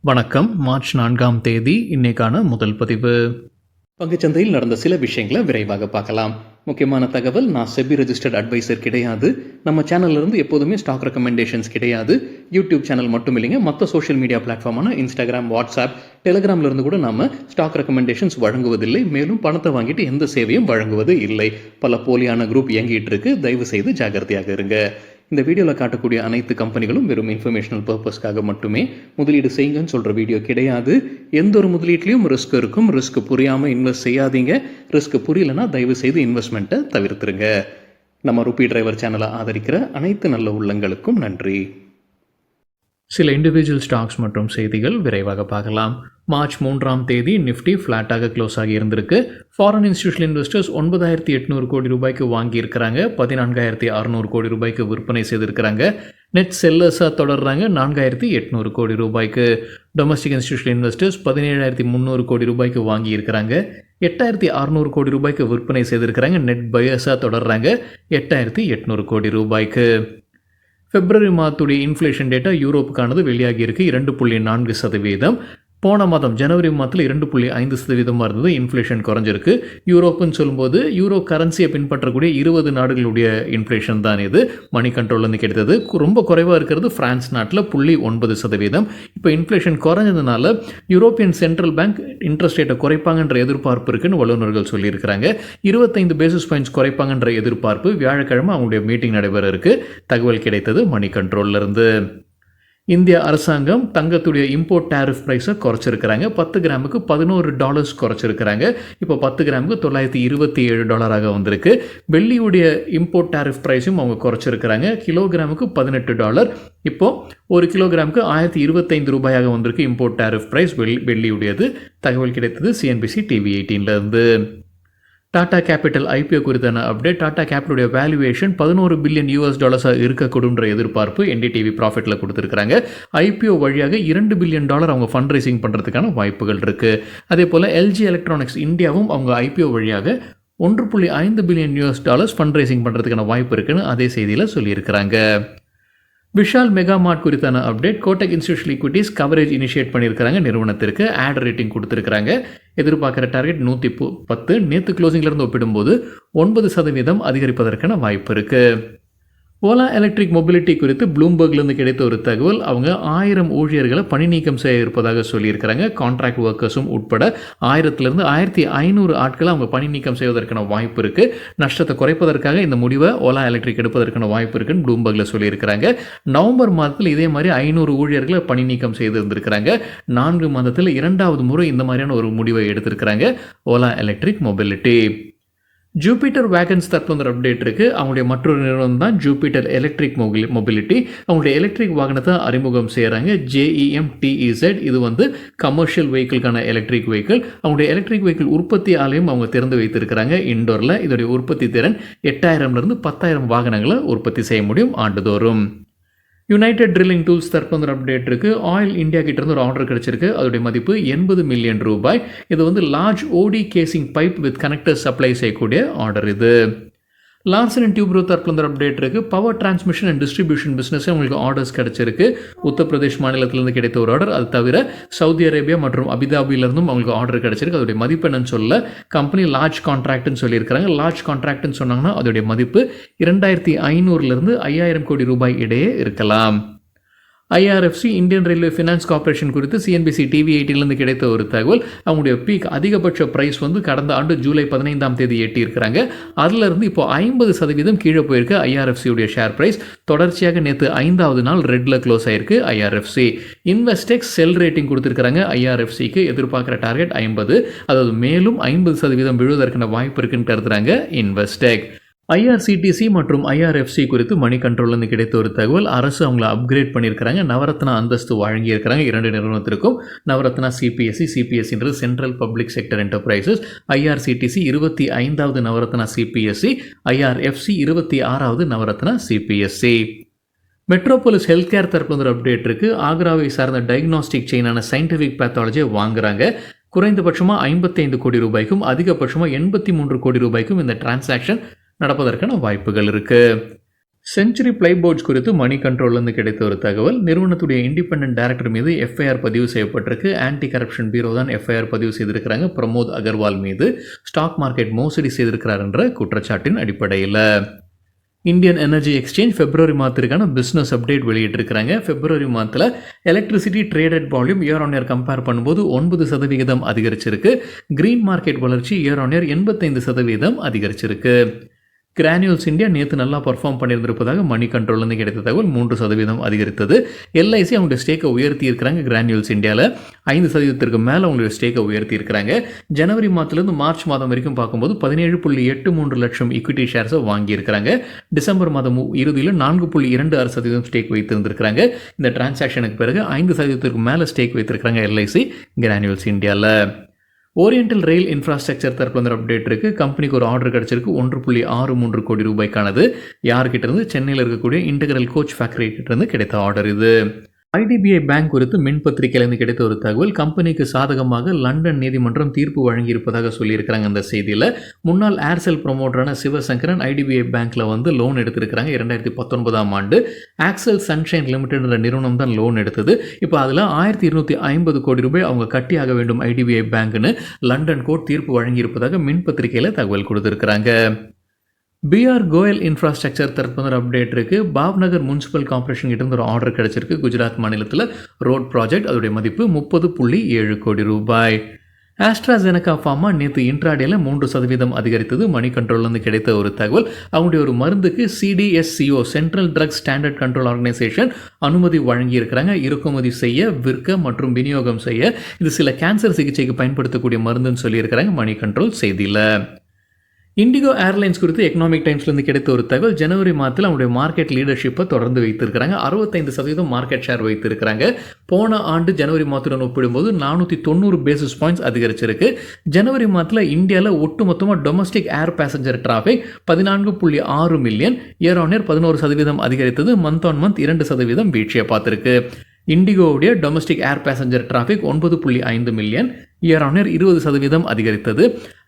வணக்கம். மார்ச் 4ஆம் தேதி இன்னைக்கான முதல் பதிவு. பங்குச்சந்தையில் நடந்த சில விஷயங்களை விரைவாக பார்க்கலாம். முக்கியமான தகவல், நான் செபி ரெஜிஸ்டர்ட் அட்வைசர் கிடையாது. நம்ம சேனல்ல இருந்து எப்போதுமே ஸ்டாக் ரெக்கமெண்டேஷன்ஸ் கிடையாது. யூடியூப் சேனல் மட்டும் இல்லைங்க, மற்ற சோஷியல் மீடியா பிளாட்ஃபார்மான இன்ஸ்டாகிராம், வாட்ஸ்அப், டெலிகிராம்ல இருந்து கூட நாம ஸ்டாக் ரெக்கமெண்டேஷன்ஸ் வழங்குவதில்லை. மேலும் பணத்தை வாங்கிட்டு எந்த சேவையும் வழங்குவது இல்லை. பல போலியான குரூப் இயங்கிட்டு இருக்கு. தயவு செய்து ஜாகிரதையாக இருங்க. இந்த வீடியோவில் காட்டக்கூடிய அனைத்து கம்பெனிகளும் வெறும் இன்ஃபர்மேஷனல் பர்பஸ்க்காக மட்டுமே முதலீடு செய்யுங்கன்னு சொல்கிற வீடியோ கிடையாது. எந்த ஒரு முதலீட்லையும் ரிஸ்க் இருக்கும். ரிஸ்க் புரியாமல் இன்வெஸ்ட் செய்யாதீங்க. ரிஸ்க் புரியலன்னா தயவு செய்து இன்வெஸ்ட்மெண்ட்டை தவிர்த்துருங்க. நம்ம ருபி டிரைவர் சேனலை ஆதரிக்கிற அனைத்து நல்ல உள்ளங்களுக்கும் நன்றி. சில இண்டிவிஜுவல் ஸ்டாக்ஸ் மற்றும் செய்திகள் விரைவாக பார்க்கலாம். மார்ச் 3ஆம் தேதி நிஃப்டி ஃப்ளாட்டாக க்ளோஸ் ஆகி இருந்திருக்கு. ஃபாரின் இன்ஸ்டிடியூஷனல் இன்வெஸ்டர்ஸ் 9,800 கோடி ரூபாய்க்கு வாங்கியிருக்கிறாங்க. 14,600 கோடி ரூபாய்க்கு விற்பனை செய்திருக்கிறாங்க. நெட் செல்லர்ஸாக தொடர்றாங்க 4,800 கோடி ரூபாய்க்கு. டொமஸ்டிக் இன்ஸ்டிடியூஷனல் இன்வெஸ்டர்ஸ் 17,300 கோடி ரூபாய்க்கு வாங்கியிருக்கிறாங்க. 8,600 கோடி ரூபாய்க்கு விற்பனை செய்திருக்கிறாங்க. நெட் பையர்ஸாக தொடர்றாங்க 8,800 கோடி ரூபாய்க்கு. பிப்ரவரி மாதத்துடைய இன்ஃப்ளேஷன் டேட்டா யூரோப்புக்கானது வெளியாகி இருக்கு. 2.4%. போன மாதம் ஜனவரி மாதத்தில் 2.5% இருந்தது. இன்ஃப்ளேஷன் குறைஞ்சிருக்கு. யூரோப்புன்னு சொல்லும்போது யூரோ கரன்சியை பின்பற்றக்கூடிய 20 நாடுகளுடைய இன்ஃப்ளேஷன் தான் இது. மணி கண்ட்ரோல்லேருந்து கிடைத்தது. ரொம்ப குறைவாக இருக்கிறது பிரான்ஸ் நாட்டில் 0.9%. இப்போ இன்ஃப்ளேஷன் குறைஞ்சதுனால யூரோப்பியன் சென்ட்ரல் பேங்க் இன்ட்ரெஸ்ட் ரேட்டை குறைப்பாங்கன்ற எதிர்பார்ப்பு இருக்குன்னு வல்லுநர்கள் சொல்லியிருக்கிறாங்க. 25 பேசிஸ் பாயிண்ட்ஸ் குறைப்பாங்கன்ற எதிர்பார்ப்பு. வியாழக்கிழமை அவங்களுடைய மீட்டிங் நடைபெற இருக்கு. தகவல் கிடைத்தது மணி கண்ட்ரோல்லேருந்து. இந்திய அரசாங்கம் தங்கத்துடைய இம்போர்ட் டேரிஃப் ப்ரைஸை குறைச்சிருக்கிறாங்க. 10 கிராமுக்கு $11 குறைச்சிருக்கிறாங்க. இப்போ 10 கிராமுக்கு $927 வந்திருக்கு. வெள்ளியுடைய இம்போர்ட் டேரிஃப் ப்ரைஸும் அவங்க குறைச்சிருக்கிறாங்க. கிலோகிராமுக்கு $18. இப்போ ஒரு கிலோகிராமுக்கு $1,025 வந்திருக்கு இம்போர்ட் டேரிஃப் ப்ரைஸ் வெள்ளியுடையது. தகவல் கிடைத்தது சிஎன்பிசி டிவி 18லேருந்து. டாடா கேபிட்டல் ஐபிஓ குறித்தான அப்டேட். டாடா கேபிட்டலுடைய வேல்யூவேஷன் $11 பில்லியன் இருக்கக்கூடும்ன்ற எதிர்பார்ப்பு என்டிடிவி ப்ராஃபிட்டில் கொடுத்துருக்காங்க. ஐபிஓ வழியாக $2 பில்லியன் அவங்க ஃபண்ட் ரைசிங் பண்ணுறதுக்கான வாய்ப்புகள் இருக்குது. அதே போல் எல்ஜி எலக்ட்ரானிக்ஸ் இந்தியாவும் அவங்க ஐபிஓ வழியாக $1.5 பில்லியன் ஃபண்ட் ரைசிங் பண்ணுறதுக்கான வாய்ப்பு இருக்குன்னு அதே செய்தியில் சொல்லியிருக்கிறாங்க. விஷால் மெகா மார்ட் குறித்தான update. Kotak institutional equities coverage initiate பண்ணியிருக்கிறாங்க. நிறுவனத்திற்கு ஆட் ரேட்டிங் கொடுத்துருக்காங்க. எதிர்பார்க்குற டார்கெட் 110. நேற்று க்ளோசிங்லேருந்து ஒப்பிடும்போது 9% அதிகரிப்பதற்கான வாய்ப்பு இருக்குது. ஓலா எலக்ட்ரிக் மொபிலிட்டி குறித்து ப்ளூம்பர்க்லேருந்து கிடைத்த ஒரு தகவல். அவங்க 1000 ஊழியர்களை பணி நீக்கம் செய்ய இருப்பதாக சொல்லியிருக்கிறாங்க. கான்ட்ராக்ட் ஒர்க்கர்ஸும் உட்பட 1000லேருந்து 1500 ஆட்களை அவங்க பணி நீக்கம் செய்வதற்கான வாய்ப்பு இருக்குது. நஷ்டத்தை குறைப்பதற்காக இந்த முடிவை ஓலா எலக்ட்ரிக் எடுப்பதற்கான வாய்ப்பு இருக்குன்னு ப்ளூம்பர்கில் சொல்லியிருக்கிறாங்க. நவம்பர் மாதத்தில் இதே மாதிரி 500 ஊழியர்களை பணி நீக்கம் செய்திருந்திருக்கிறாங்க. 4 மாதத்தில் 2வது முறை இந்த மாதிரியான ஒரு முடிவை எடுத்திருக்கிறாங்க ஓலா எலக்ட்ரிக் மொபிலிட்டி. ஜூபிட்டர் வேகன்ஸ் தற்போது அப்டேட் இருக்குது. அவங்களுடைய மற்றொரு நிறுவனம் தான் ஜூபிட்டர் எலக்ட்ரிக் மொபிலிட்டி. அவங்களுடைய எலக்ட்ரிக் வாகனத்தை அறிமுகம் செய்கிறாங்க. JEM TEZ. இது கமர்ஷியல் வெஹிக்கிள்கான எலக்ட்ரிக் வெஹிக்கிள். அவங்களுடைய எலக்ட்ரிக் வெஹிக்கிள் உற்பத்தி ஆலையும் அவங்க திறந்து வைத்திருக்கிறாங்க இண்டோரில். இதோடைய உற்பத்தி திறன் 8000லேருந்து 10,000 வாகனங்களை உற்பத்தி செய்ய முடியும் ஆண்டுதோறும். யுனைடெட் ட்ரில்லிங் டூல்ஸ் தற்போது அப்டேட் இருக்குது. ஆயில் இந்தியா கிட்டேருந்து ஒரு ஆர்டர் கிடச்சிருக்கு. அதோடைய மதிப்பு $80 மில்லியன். இது large OD casing pipe with connector supply செய்யக்கூடிய ஆர்டர் இது. லார்சன் அண்ட் டியூப்ரோ தற்போது அப்டேட் இருக்குது. பவர் டிரான்ஸ்மிஷன் அண்ட் டிஸ்ட்ரிபியூஷன் பிஸ்னஸே உங்களுக்கு ஆர்டர்ஸ் கிடச்சிருக்கு. உத்தரப்பிரதேஷ் மாநிலத்திலேருந்து கிடைத்த ஒரு ஆர்டர். அது தவிர சவுதி அரேபியா மற்றும் அபிதாபியிலிருந்தும் அவங்களுக்கு ஆர்டர் கிடச்சிருக்கு. அதோடைய மதிப்பு என்னன்னு சொல்ல கம்பெனி லார்ஜ் கான்ட்ராக்ட்னு சொல்லியிருக்கிறாங்க. லார்ஜ் கான்ட்ராக்ட்னு சொன்னாங்கன்னா அதோடைய மதிப்பு 2,500லேருந்து 5,000 கோடி ரூபாய் இடையே இருக்கலாம். IRFC Indian railway finance corporation குறித்து சிஎன்பிசி டிவி 18லேருந்து கிடைத்த ஒரு தகவல். அவங்களுடைய பீக் அதிகபட்ச ப்ரைஸ் கடந்த ஆண்டு ஜூலை 15ஆம் தேதி எட்டியிருக்கிறாங்க. அதிலிருந்து இப்போ 50% கீழே போயிருக்கு IRFC உடைய ஷேர் ப்ரைஸ். தொடர்ச்சியாக நேற்று 5வது நாள் ரெட்டில் க்ளோஸ் ஆயிருக்கு IRFC. இன்வெஸ்டெக்ஸ் செல் ரேட்டிங் கொடுத்துருக்காங்க IRFCக்கு. எதிர்பார்க்குற டார்கெட் 50. அதாவது மேலும் 50% விழுவதற்கான வாய்ப்பு இருக்குன்னு கருதுறாங்க இன்வெஸ்டெக். IRCTC மற்றும் IRFC குறித்து மணி கண்ட்ரோல்லேருந்து கிடைத்த ஒரு தகவல். அரசு அவங்கள அப்கிரேட் பண்ணியிருக்கிறாங்க. நவரத்னா அந்தஸ்து வழங்கியிருக்கிறாங்க 2 நிறுவனத்திற்கும். நவரத்னா CPSCன்றது central public sector enterprises. IRCTC 25வது நவரத்னா CPSC. IRFC 26வது Navratna CPSC. Metropolis health care தரப்புல அப்டேட் இருக்குது. ஆக்ராவை சார்ந்த டயக்னாஸ்டிக் செயினான சயின்டிஃபிக் பேத்தாலஜியை வாங்குறாங்க. குறைந்தபட்சமாக 55 கோடி ரூபாய்க்கும் அதிகபட்சமாக 83 கோடி ரூபாய்க்கும் இந்த டிரான்சாக்ஷன் நடப்பதற்கான வாய்ப்புகள் இருக்குது. செஞ்சுரி பிளைபோர்ட்ஸ் குறித்து மணி கண்ட்ரோல்லேருந்து கிடைத்த ஒரு தகவல். நிறுவனத்துடைய இண்டிபெண்டன்ட் டைரக்டர் மீது எஃப்ஐஆர் பதிவு செய்யப்பட்டிருக்கு. ஆன்டி கரப்ஷன் பியூரோ தான் எஃப்ஐஆர் பதிவு செய்திருக்கிறாங்க பிரமோத் அகர்வால் மீது. ஸ்டாக் மார்க்கெட் மோசடி செய்திருக்கிறார் என்ற குற்றச்சாட்டின் அடிப்படையில். இந்தியன் எனர்ஜி எக்ஸ்சேஞ்ச் பிப்ரவரி மாதத்திற்கான பிஸ்னஸ் அப்டேட் வெளியிட்டிருக்கிறாங்க. பிப்ரவரி மாதத்தில் electricity traded volume year on year compare பண்ணும்போது 9% அதிகரிச்சிருக்கு. கிரீன் மார்க்கெட் வளர்ச்சி இயர் ஆன் இயர் 85% அதிகரிச்சிருக்கு. கிரானியூல்ஸ் இந்தியா நேற்று நல்லா பர்ஃபார்ம் பண்ணியிருந்திருப்பதாக மணி கண்ட்ரோல்லேருந்து கிடைத்த தகவல். 3% அதிகரித்தது. எல்ஐசி அவங்களுடைய ஸ்டேக்கை உயர்த்தி இருக்கிறாங்க. கிரானியூல்ஸ் இந்தியாவில் 5% மேலே அவங்களுடைய ஸ்டேக்கை உயர்த்தி இருக்கிறாங்க. ஜனவரி மாதத்துலேருந்து மார்ச் மாதம் வரைக்கும் பார்க்கும்போது 17.83 லட்சம் ஈக்விட்டி ஷேர்ஸை வாங்கியிருக்கிறாங்க. டிசம்பர் மாதம் இறுதியில் 4.26% ஸ்டேக் வைத்திருந்திருக்கிறாங்க. இந்த டிரான்சாக்ஷனுக்கு பிறகு 5% மேலே ஸ்டேக் வைத்திருக்கிறாங்க எல்ஐசி கிரானியூல்ஸ் இந்தியாவில். ஓரியண்டல் ரயில் இன்ஃப்ராஸ்ட்ரக்சர் தரப்புல வந்து அப்டேட் இருக்குது. கம்பெனிக்கு ஒரு ஆர்டர் கிடச்சிருக்கு 1.63 கோடி ரூபாய்க்கானது. யார்கிட்ட இருந்து? சென்னையில் இருக்கக்கூடிய இன்டெகிரல் கோச் ஃபேக்டரி கிட்ட இருந்து கிடைத்த ஆர்டர் இது. ஐடிபிஐ பேங்க் குறித்து மின் பத்திரிகையிலிருந்து கிடைத்த ஒரு தகவல். கம்பெனிக்கு சாதகமாக லண்டன் நீதிமன்றம் தீர்ப்பு வழங்கியிருப்பதாக சொல்லியிருக்கிறாங்க. அந்த செய்தியில் முன்னாள் ஏர்செல் ப்ரொமோட்டரான சிவசங்கரன் ஐடிபிஐ பேங்க்கில் வந்து லோன் எடுத்திருக்கிறாங்க. 2019ஆம் ஆண்டு ஆக்சல் சன்ஷைன் லிமிடெட் என்ற நிறுவனம் தான் லோன் எடுத்தது. இப்போ அதில் 1250 கோடி ரூபாய் அவங்க கட்டியாக வேண்டும் ஐடிபிஐ பேங்க்னு லண்டன் கோர்ட் தீர்ப்பு வழங்கியிருப்பதாக மின் பத்திரிகையில் தகவல் கொடுத்திருக்கிறாங்க. பிஆர் கோயல் இன்ஃப்ராஸ்ட்ரக்சர் தரப்பு அப்டேட் இருக்குது. பாவ்நகர் முனிசிபல் கார்பரேஷன் கிட்ட இருந்து ஒரு ஆர்டர் கிடச்சிருக்கு. குஜராத் மாநிலத்தில் ரோட் ப்ராஜெக்ட். அதோடைய மதிப்பு 30.7 கோடி ரூபாய். ஆஸ்ட்ராசெனகா ஃபார்மா நேற்று இன்ட்ராடேல 3% அதிகரித்தது. மணி கண்ட்ரோல்லேருந்து கிடைத்த ஒரு தகவல். அவங்களுடைய ஒரு மருந்துக்கு CDSCO central drug standard control organisation அனுமதி வழங்கியிருக்கிறாங்க. இறக்குமதி செய்ய, விற்க மற்றும் விநியோகம் செய்ய. இது சில கேன்சர் சிகிச்சைக்கு பயன்படுத்தக்கூடிய மருந்துன்னு சொல்லியிருக்கிறாங்க மணி கண்ட்ரோல் செய்தியில். இண்டிகோ ஏர்லைன்ஸ் குறித்து எக்கனாமிக் டைம்ஸ்லேருந்து கிடைத்த ஒரு தகவல். ஜனவரி மாதத்தில் அவங்களுடைய மார்க்கெட் லீடர்ஷிப்பை தொடர்ந்து வைத்திருக்கிறாங்க. 65% மார்க்கெட் ஷேர் வைத்திருக்கிறாங்க. போன ஆண்டு ஜனவரி மாதத்துடன் ஒப்பிடும்போது 490 பேசிஸ் பாயிண்ட்ஸ் அதிகரிச்சிருக்கு. ஜனவரி மாதத்தில் இந்தியாவில் ஒட்டுமொத்தமாக domestic air passenger traffic 14.6 million year on year 11% அதிகரித்தது. மந்த் ஆன் மந்த் 2% வீழ்ச்சியை பார்த்துருக்கு. இண்டிகோவுடைய domestic air passenger traffic 9.5 million year on year 20% அதிகரித்தது.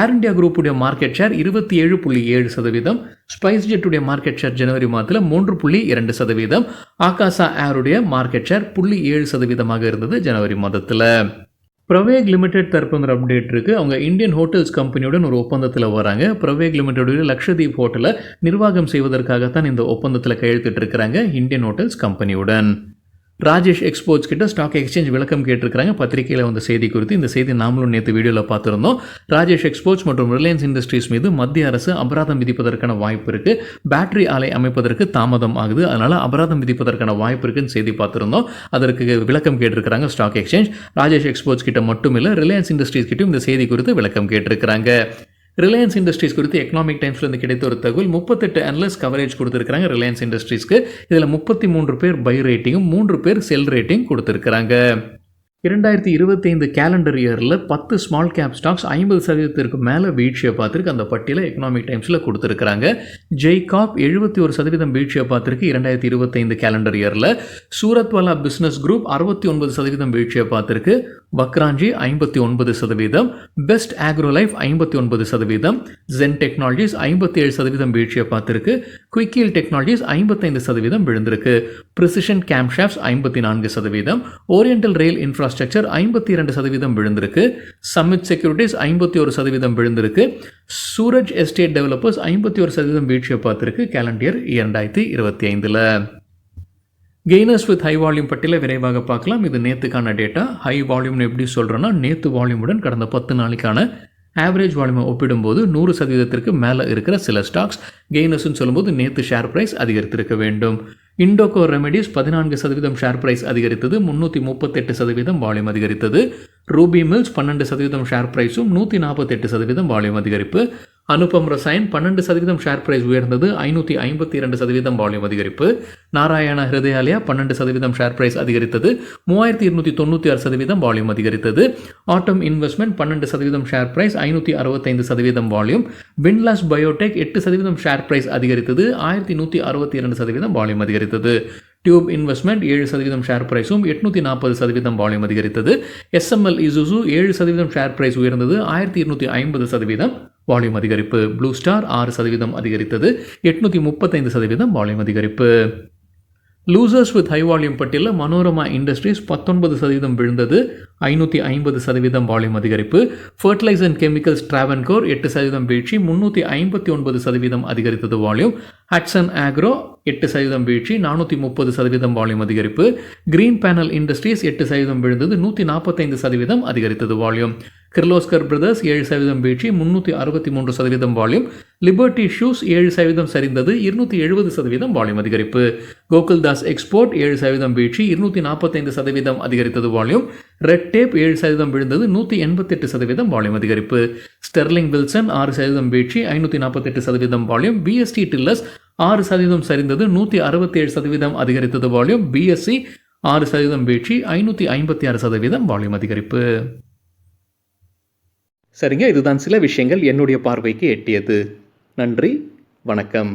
ஏர் இந்தியா குரூப்புடைய மார்க்கெட் ஷேர் 27.7%. ஸ்பைஸ் ஜெட்டுடைய மார்க்கெட் ஷேர் ஜனவரி மாதத்தில் 3.2%. ஆகாசா ஏருடைய மார்க்கெட் ஷேர் 0.7% இருந்தது ஜனவரி மாதத்தில். பிரவேக் லிமிடெட் தரப்பு அப்டேட் இருக்குது. அவங்க இந்தியன் ஹோட்டல்ஸ் கம்பெனியுடன் ஒரு ஒப்பந்தத்தில் வராங்க. பிரவேக் லிமிடெடுடைய லக்ஷதீப் ஹோட்டலை நிர்வாகம் செய்வதற்காகத்தான் இந்த ஒப்பந்தத்தில் கையெழுத்திட்டு இருக்கிறாங்க இந்தியன் ஹோட்டல்ஸ் கம்பெனியுடன். ராஜேஷ் எக்ஸ்போர்ட்ஸ் கிட்ட ஸ்டாக் எக்ஸ்சேஞ்ச் விளக்கம் கேட்டிருக்கிறாங்க. பத்திரிகையில் வந்த செய்தி குறித்து. இந்த செய்தி நாமளும் நேற்று வீடியோவில் பார்த்துருந்தோம். ராஜேஷ் எக்ஸ்போர்ட்ஸ் மற்றும் ரிலையன்ஸ் இண்டஸ்ட்ரீஸ் மீது மத்திய அரசு அபராதம் விதிப்பதற்கான வாய்ப்பு இருக்குது. பேட்டரி ஆலை அமைப்பதற்கு தாமதம் ஆகுது. அதனால் அபராதம் விதிப்பதற்கான வாய்ப்பு இருக்குன்னு செய்தி பார்த்துருந்தோம். அதற்கு விளக்கம் கேட்டிருக்கிறாங்க ஸ்டாக் எக்ஸ்சேஞ்ச். ராஜேஷ் எக்ஸ்போர்ட்ஸ் கிட்ட மட்டும் இல்லை, ரிலையன்ஸ் இண்டஸ்ட்ரீஸ் கிட்டும் இந்த செய்தி குறித்து விளக்கம் கேட்டிருக்கிறாங்க. ரிலையன்ஸ் இண்டஸ்ட்ரீஸ் குறித்து எக்கனாமிக் டைம்ஸ்லேருந்து கிடைத்த ஒரு தகவல். 38 அனலிஸ்ட் கவரேஜ் கொடுத்துருக்காங்க ரிலையன்ஸ் இண்டஸ்ட்ரீஸ்க்கு. இதில் 33 பேர் பை ரேட்டிங்கும் 3 பேர் செல் ரேட்டிங் கொடுத்துருக்காங்க. 2025 கேலண்டர் இயரில் 10 ஸ்மால் கேப் ஸ்டாக்ஸ் 50% மேலே வீழ்ச்சியை பார்த்துருக்கு. அந்த பட்டியலை எக்கனாமிக் டைம்ஸில் கொடுத்துருக்காங்க. ஜெய்காப் 71% வீழ்ச்சியை பார்த்துருக்கு 2025 கேலண்டர் இயரில். சூரத்வாலா பிஸ்னஸ் குரூப் 69% வீழ்ச்சியை பார்த்துருக்கு. வக்ராஞ்சி 59%, பெஸ்ட் ஆக்ரோலைஃப் 59%, ஜென் டெக்னாலஜிஸ் 57% வீழ்ச்சியை பார்த்துருக்கு. குயிக்கீல் டெக்னாலஜிஸ் 55% விழுந்திருக்கு. பிரிசிஷன் கேம்ஷாப்ஸ் 54%, ஓரியண்டல் ரயில் இன்ஃப்ராஸ்ட்ரக்சர் 52% விழுந்திருக்கு. சம்மிட் செக்யூரிட்டிஸ் 51% விழுந்திருக்கு. சூரஜ் எஸ்டேட் டெவலப்பர்ஸ் 51% வீழ்ச்சியை பார்த்துருக்கு calendar 2025. Gainers with high volume பட்டியலை விரைவாக பார்க்கலாம். இது நேற்றுக்கான டேட்டா. ஹை வால்யூம்னு எப்படி சொல்கிறோன்னா, நேற்று வால்யூமுடன் கடந்த 10 நாளைக்கான ஆவரேஜ் வால்யூமை ஒப்பிடும்போது 100% மேலே இருக்கிற சில ஸ்டாக்ஸ். கெய்னர்ஸ்னு சொல்லும்போது நேற்று ஷேர் ப்ரைஸ் அதிகரித்திருக்க வேண்டும். இண்டோகோ ரெமெடிஸ் 14% ஷேர் ப்ரைஸ் அதிகரித்தது. 338% வால்யூம் அதிகரித்தது. ரூபி மில்ஸ் 12% ஷேர் ப்ரைஸும் 148% வால்யூம் அதிகரிப்பு. அனுபம் ரசாயன் 12% ஷேர் பிரைஸ் உயர்ந்தது. 552% வால்யூம் அதிகரிப்பு. நாராயண ஹிருதயாலயா 12% ஷேர் பிரைஸ் அதிகரித்தது. 3296% வால்யூம் அதிகரித்தது. ஆட்டம் இன்வெஸ்ட்மெண்ட் 12% ஷேர் பிரைஸ் 565% வால்யூம். வின்லாஸ் பயோடெக் 8% ஷேர் பிரைஸ் அதிகரித்தது. 1162% வால்யூம் அதிகரித்தது. டியூப் இன்வெஸ்ட்மெண்ட் 7% ஷேர் பிரைஸும் 840% வால்யூம் அதிகரித்தது. எஸ்எம்எல் இசுசு 7% ஷேர் பிரைஸ் உயர்ந்தது. 1250% வால்யூம் அதிகரிப்பு. ப்ளூ ஸ்டார் 6% அதிகரித்தது, 835% வால்யூம் அதிகரிப்பு. லூசர்ஸ் வித் ஹை வால்யூம் பட்டியலில் மனோரமா இண்டஸ்ட்ரீஸ் 19% விழுந்தது, 550% வால்யூம் அதிகரிப்பு. ஃபர்டிலைசர் அண்ட் கெமிக்கல்ஸ் ட்ராவன்கோர் 8% வீழ்ச்சி, 359% அதிகரித்தது வால்யூம். ஹட்சன் ஆக்ரோ 8% வீழ்ச்சி, 430% வால்யூம் அதிகரிப்பு. கிரீன் பேனல் இண்டஸ்ட்ரீஸ் 8% விழுந்தது, 145% அதிகரித்தது வால்யூம். கிர்லோஸ்கர் பிரதர்ஸ் 7% வீழ்ச்சி, 363% வால்யூம். லிபர்ட்டி ஷூஸ் 7% சரிந்தது, 270% வால்யூம் அதிகரிப்பு. கோகுல்தாஸ் எக்ஸ்போர்ட் 7% வீழ்ச்சி, 245% அதிகரித்தது வால்யூம். ரெட் டேப் 7% விழுந்தது, 188% வால்யூம் அதிகரிப்பு. ஸ்டெர்லிங் வில்சன் 6% வீழ்ச்சி, 548% வால்யூம். பிஎஸ்டி டில்லர்ஸ் 6% சரிந்தது, 167% அதிகரித்தது வால்யூம். பிஎஸ்சி 6% வீழ்ச்சி, 556% வால்யூம் அதிகரிப்பு. சரிங்க, இதுதான் சில விஷயங்கள் என்னுடைய பார்வைக்கு எட்டியது. நன்றி, வணக்கம்.